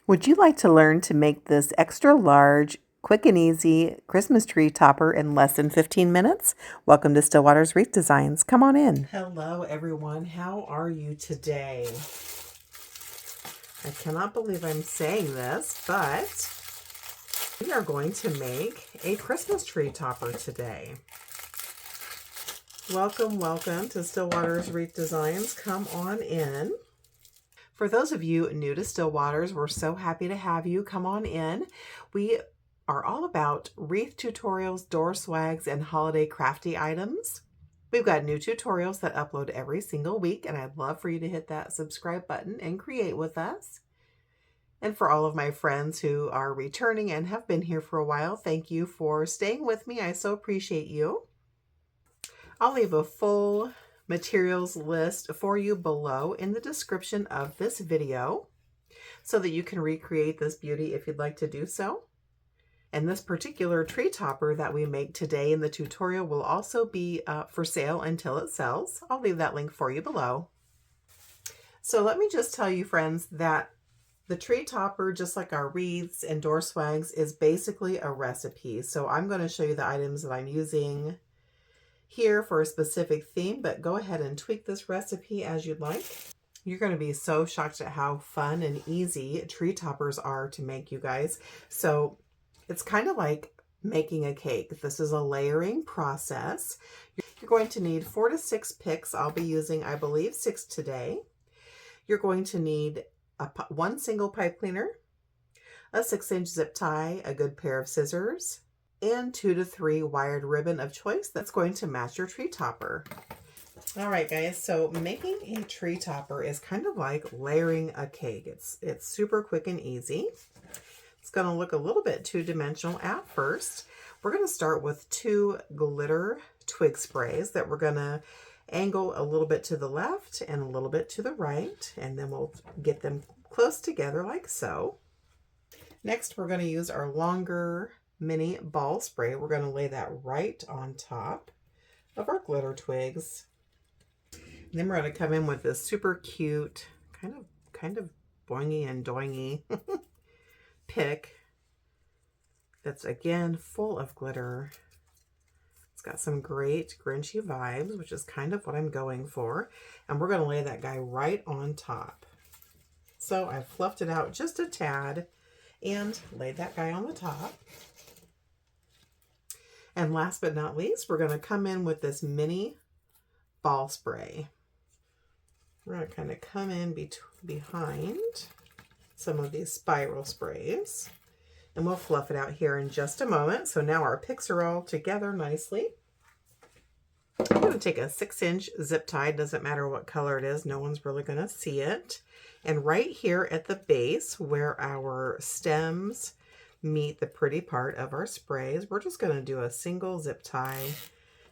Would you like to learn to make this extra large, quick and easy Christmas tree topper in less than 15 minutes? Welcome to Stillwater's Wreath Designs. Come on in. Hello everyone, how are you today? I cannot believe I'm saying this, but we are going to make a Christmas tree topper today. Welcome to Stillwater's Wreath Designs. Come on in. For those of you new to Stillwater's, we're so happy to have you. Come on in. We are all about wreath tutorials, door swags, and holiday crafty items. We've got new tutorials that upload every single week, and I'd love for you to hit that subscribe button and create with us. And for all of my friends who are returning and have been here for a while, thank you for staying with me. I so appreciate you. I'll leave a full materials list for you below in the description of this video so that you can recreate this beauty if you'd like to do so. And this particular tree topper that we make today in the tutorial will also be for sale until it sells. I'll leave that link for you below. So let me just tell you, friends, that the tree topper, just like our wreaths and door swags, is basically a recipe. So I'm going to show you the items that I'm using here for a specific theme, but go ahead and tweak this recipe as you'd like. You're going to be so shocked at how fun and easy tree toppers are to make, you guys. So it's kind of like making a cake. This is a layering process. You're going to need 4 to 6 picks. I'll be using, I believe, 6 today. You're going to need one single pipe cleaner, a 6-inch zip tie, a good pair of scissors, and 2 to 3 wired ribbon of choice that's going to match your tree topper. All right, guys, so making a tree topper is kind of like layering a cake. It's super quick and easy. It's going to look a little bit two-dimensional at first. We're going to start with 2 glitter twig sprays that we're going to angle a little bit to the left and a little bit to the right, and then we'll get them close together like so. Next, we're going to use our longer mini ball spray. We're going to lay that right on top of our glitter twigs. And then we're going to come in with this super cute, kind of boingy and doingy pick that's again full of glitter. It's got some great Grinchy vibes, which is kind of what I'm going for. And we're going to lay that guy right on top. So I fluffed it out just a tad and laid that guy on the top. And last but not least, we're going to come in with this mini ball spray. We're going to kind of come in behind some of these spiral sprays, and we'll fluff it out here in just a moment. So now our picks are all together nicely. I'm going to take a 6-inch zip tie. Doesn't matter what color it is. No one's really going to see it. And right here at the base where our stems meet the pretty part of our sprays, we're just going to do a single zip tie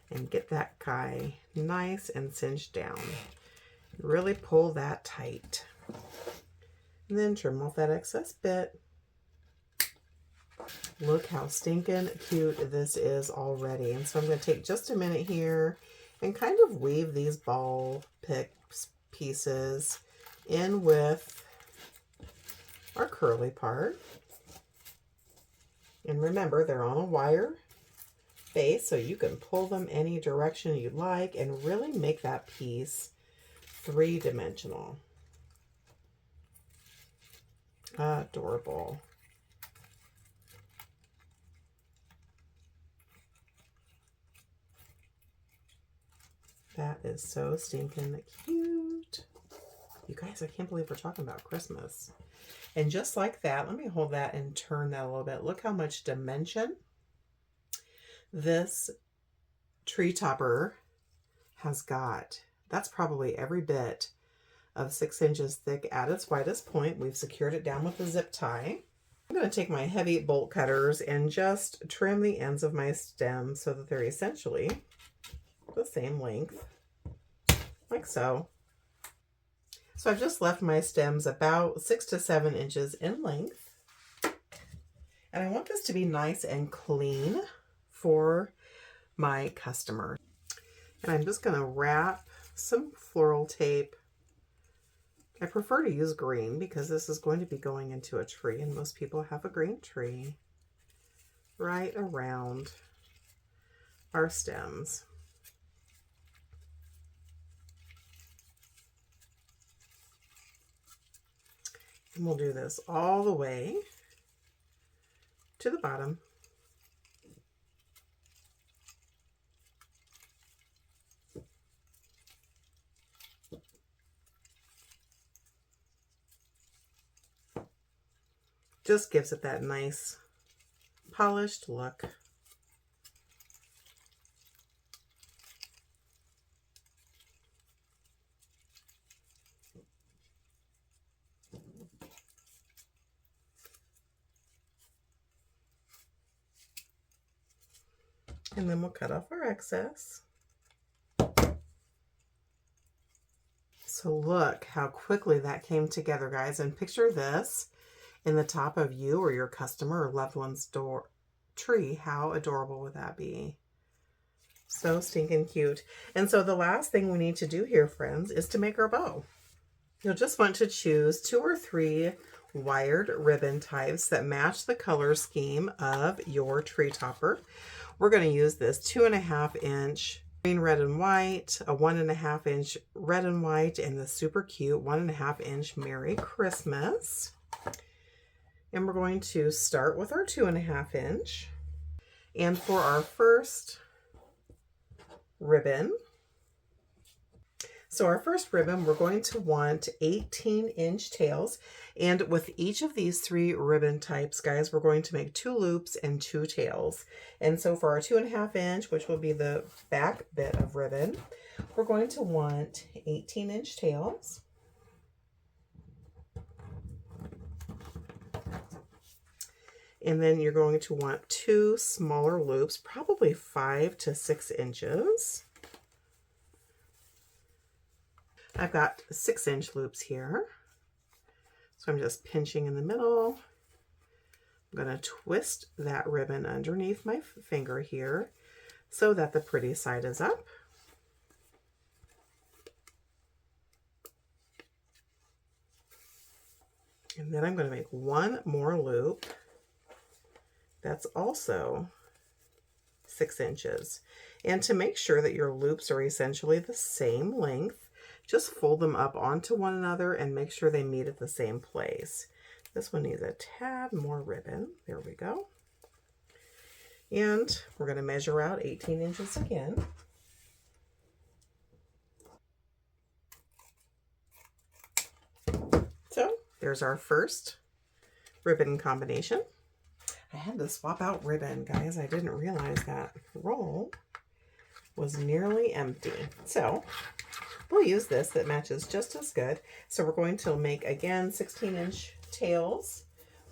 and get that guy nice and cinched down. Really pull that tight. And then trim off that excess bit. Look how stinking cute this is already. And so I'm going to take just a minute here and kind of weave these ball pick pieces in with our curly part. And remember, they're on a wire base, so you can pull them any direction you like and really make that piece 3-dimensional. Adorable. That is so stinking cute. You guys, I can't believe we're talking about Christmas. And just like that, let me hold that and turn that a little bit. Look how much dimension this tree topper has got. That's probably every bit of 6 inches thick at its widest point. We've secured it down with a zip tie. I'm going to take my heavy bolt cutters and just trim the ends of my stems so that they're essentially the same length, like so. So I've just left my stems about 6 to 7 inches in length. And I want this to be nice and clean for my customer. And I'm just going to wrap some floral tape I prefer to use green because this is going to be going into a tree, and most people have a green tree right around our stems. And we'll do this all the way to the bottom. Just gives it that nice polished look. And then we'll cut off our excess. So look how quickly that came together, guys. And picture this in the top of you or your customer or loved one's door tree. How adorable would that be? So stinking cute. And so the last thing we need to do here, friends, is to make our bow. You'll just want to choose 2 or 3 wired ribbon types that match the color scheme of your tree topper. We're going to use this 2.5 inch green, red, and white, a 1.5 inch red and white, and the super cute 1.5 inch Merry Christmas. And we're going to start with our 2.5 inch. And for our first ribbon, so our first ribbon, we're going to want 18-inch tails. And with each of these 3 ribbon types, guys, we're going to make 2 loops and 2 tails. And so for our 2.5 inch, which will be the back bit of ribbon, we're going to want 18-inch tails. And then you're going to want 2 smaller loops, probably 5 to 6 inches. I've got 6-inch loops here. So I'm just pinching in the middle. I'm going to twist that ribbon underneath my finger here so that the pretty side is up. And then I'm going to make 1 more loop that's also 6 inches. And to make sure that your loops are essentially the same length, just fold them up onto one another and make sure they meet at the same place. This one needs a tad more ribbon. There we go. And we're going to measure out 18 inches again. So there's our first ribbon combination. I had to swap out ribbon, guys. I didn't realize that roll was nearly empty. So we'll use this that matches just as good. So we're going to make, again, 16-inch tails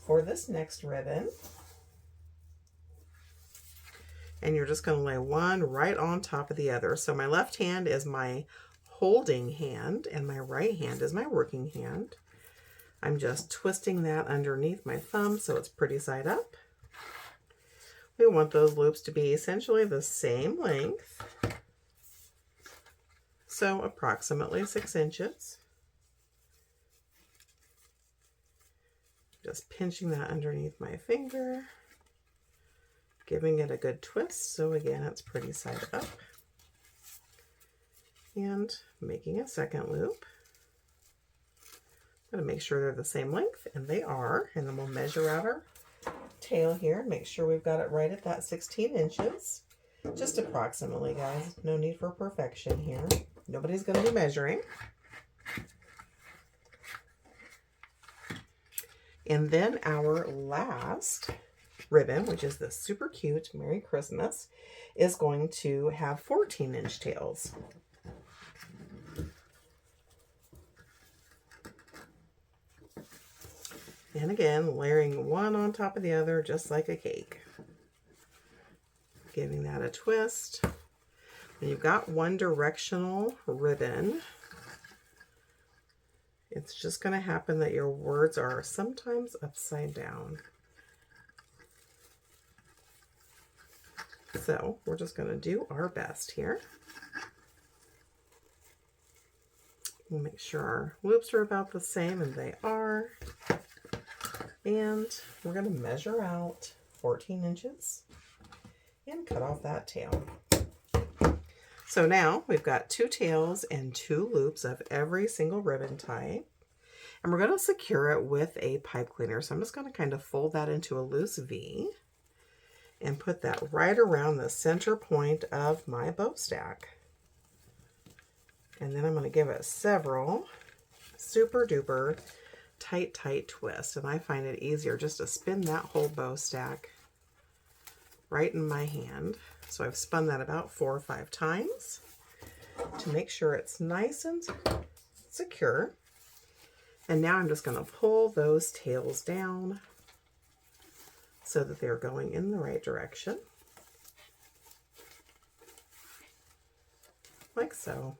for this next ribbon. And you're just going to lay one right on top of the other. So my left hand is my holding hand and my right hand is my working hand. I'm just twisting that underneath my thumb so it's pretty side up. We want those loops to be essentially the same length. So approximately 6 inches. Just pinching that underneath my finger, giving it a good twist. So again, it's pretty side up. And making a second loop. I'm going to make sure they're the same length, and they are. And then we'll measure out our tail here and make sure we've got it right at that 16 inches. Just approximately, guys. No need for perfection here. Nobody's going to be measuring. And then our last ribbon, which is the super cute Merry Christmas, is going to have 14-inch tails. And again, layering one on top of the other, just like a cake. Giving that a twist. And you've got one directional ribbon. It's just going to happen that your words are sometimes upside down. So we're just going to do our best here. We'll make sure our loops are about the same, and they are. And we're going to measure out 14 inches and cut off that tail. So now we've got 2 tails and 2 loops of every single ribbon type. And we're going to secure it with a pipe cleaner. So I'm just going to kind of fold that into a loose V and put that right around the center point of my bow stack. And then I'm going to give it several super duper tight twists. And I find it easier just to spin that whole bow stack right in my hand. So I've spun that about 4 or 5 times to make sure it's nice and secure. And now I'm just going to pull those tails down so that they're going in the right direction, like so.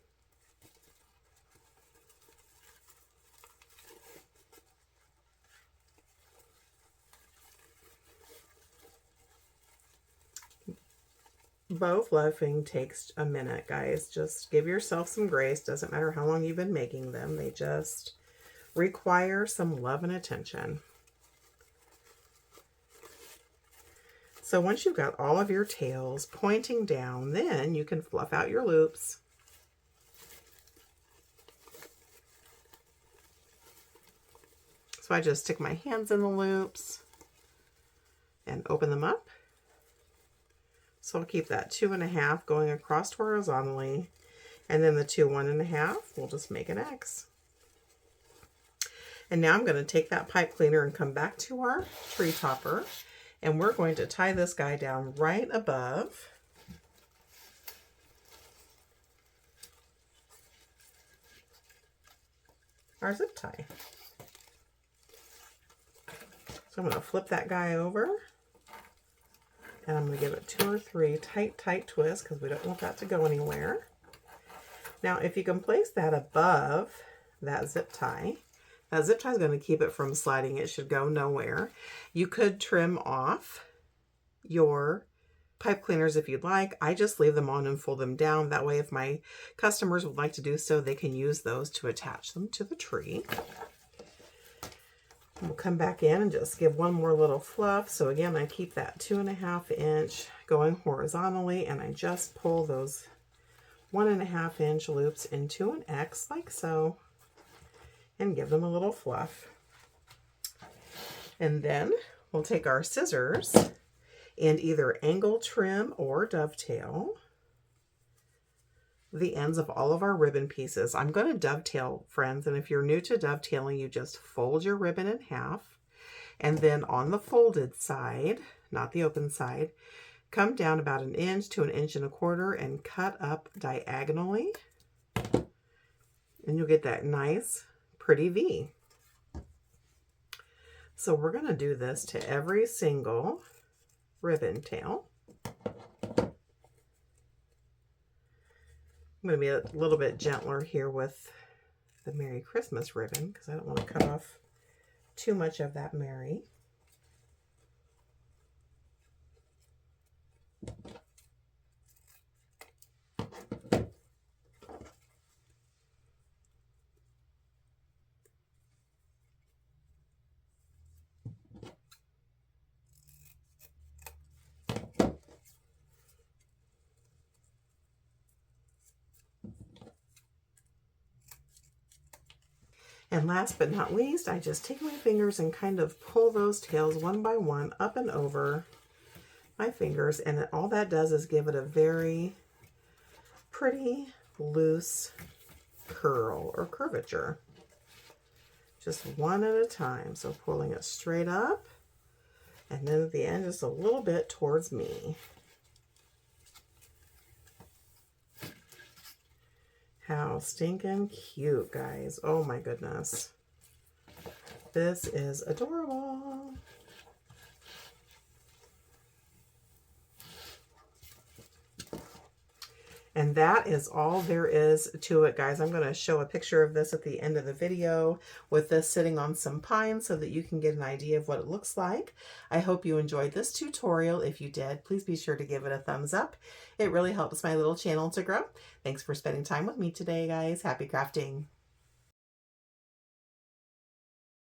Bow fluffing takes a minute, guys. Just give yourself some grace. Doesn't matter how long you've been making them. They just require some love and attention. So once you've got all of your tails pointing down, then you can fluff out your loops. So I just stick my hands in the loops and open them up. So I'll keep that 2 1/2 going across horizontally, and then the 2 1 1/2, we'll just make an X. And now I'm going to take that pipe cleaner and come back to our tree topper, and we're going to tie this guy down right above our zip tie. So I'm going to flip that guy over. And I'm going to give it 2 or 3 tight twists because we don't want that to go anywhere. Now, if you can place that above that zip tie is going to keep it from sliding. It should go nowhere. You could trim off your pipe cleaners if you'd like. I just leave them on and fold them down. That way, if my customers would like to do so, they can use those to attach them to the tree. We'll come back in and just give one more little fluff. So again, I keep that 2 1/2 inch going horizontally, and I just pull those 1 1/2 inch loops into an X like so, and give them a little fluff. And then we'll take our scissors and either angle trim or dovetail the ends of all of our ribbon pieces. I'm going to dovetail, friends, and if you're new to dovetailing, you just fold your ribbon in half, and then on the folded side, not the open side, come down about 1 inch to 1.25 inches and cut up diagonally, and you'll get that nice, pretty V. So we're going to do this to every single ribbon tail. I'm going to be a little bit gentler here with the Merry Christmas ribbon because I don't want to cut off too much of that Merry. And last but not least, I just take my fingers and kind of pull those tails one by one up and over my fingers. And all that does is give it a very pretty loose curl or curvature. Just one at a time. So pulling it straight up, and then at the end just a little bit towards me. How stinking cute, guys. Oh my goodness. This is adorable. And that is all there is to it, guys. I'm going to show a picture of this at the end of the video with this sitting on some pine so that you can get an idea of what it looks like. I hope you enjoyed this tutorial. If you did, please be sure to give it a thumbs up. It really helps my little channel to grow. Thanks for spending time with me today, guys. Happy crafting.